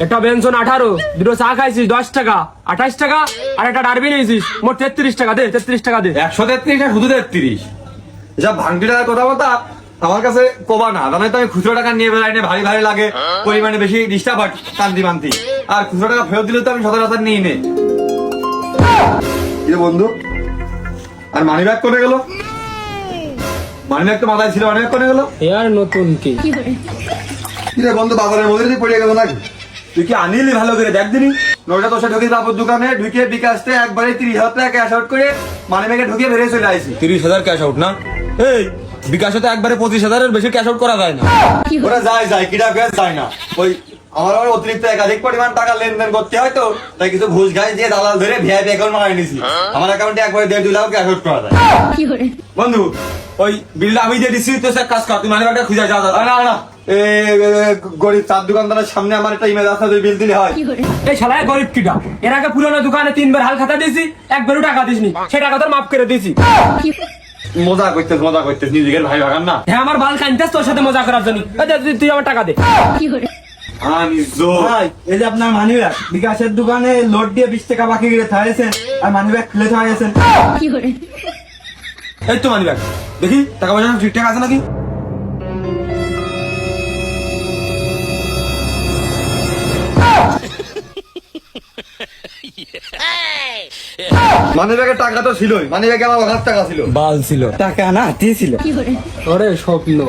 একটা বেনসন 18, দুটো চা খাইছিস 10 টাকা, 28 টাকা, আর একটা ডারবি নিয়েছিস মোট 33 টাকা। দে 33 টাকা দে। 133 না শুধু 33? যা ভাঙটি টাকার কথা বলতা আমার কাছে কোবা না, জানাই তো আমি খুচরো টাকা নিয়ে বেড়াই না, ভারী ভারী লাগে, পরিমাণে বেশি ডিস্টার্ব হয় কান্তি মান্তি। আর খুচরো টাকা ফেরত দিলে তো আমি 17,000 নিয়ে নে। কি রে বন্ধু, আর মানি ব্যাগ করে গেল? মানি ব্যাগ তো মাথায় ছিল, মানি ব্যাগ করে গেল? এর নতুন কি? কি রে বন্ধু, বাজারের মধ্যে দিয়ে পড়ে গেল নাকি? তুই কি আনিলি ভালো করে দেখ দিনি? নয়টা দশটা ঢুকে বাপুর দোকানে ঢুকে বিকাশতে একবারে 30,000 টাকা ক্যাশ আউট করে মানি ব্যাগে ঢুকিয়ে বেরিয়ে চলে আসি। 30,000 ক্যাশ আউট না? এই বিকাশে তো একবারে 25,000 এর বেশি ক্যাশ আউট করা যায় না। ওরা যায় কিটা ফেস যায় না। ওই আমার আবার অতিরিক্ত একাধিক পরিমাণ টাকা লেনদেন করতে হয় তো, তাই কিছু ঘুষ ঘাস দিয়ে দালাল ধরে ভিআইপি অ্যাকাউন্ট মারাই নিছি। আমার অ্যাকাউন্টে একবারে 1.5-2 লাখ ক্যাশ আউট করা যায়। বন্ধু ওই বিলটা আমি দিয়ে দিচ্ছি, তো সে কাজ কর, তুই মানি ব্যাগটা খুঁজে যা। না না, গরিব চার দোকানদারের সামনে আমার একটা ইমেজ আছে, তুই বিল দিলে হয়? এই শালা গরিব কিটা? এর আগে পুরনো দোকানে 3 বার হাল খাতা দিয়েছি, একবারও টাকা দিসনি, সে টাকা তোর মাফ করে দিয়েছি। মজা করতেছ নিজের ভাই ভাগান না। হ্যাঁ আমার বাল কানতেছ তোর সাথে মজা করার জন্য। এই দে, তুই আমার টাকা দে। ভাই এই যে আপনার মানি ব্যাগ বিকাশের দোকানে লোড দিয়ে 20 টাকা বাকি গিয়ে থাকেছেন, আর মানি ব্যাগ খুলে থাকেছেন। এই তো মানি ব্যাগ, দেখি টাকা পয়সা ঠিকঠাক আছে নাকি? মানি ব্যাগের টাকা তো ছিলই, মানি ব্যাগে আমার 1,000 টাকা ছিল। বাল ছিল। টাকা না দিয়েছিল। ওরে স্বপ্ন।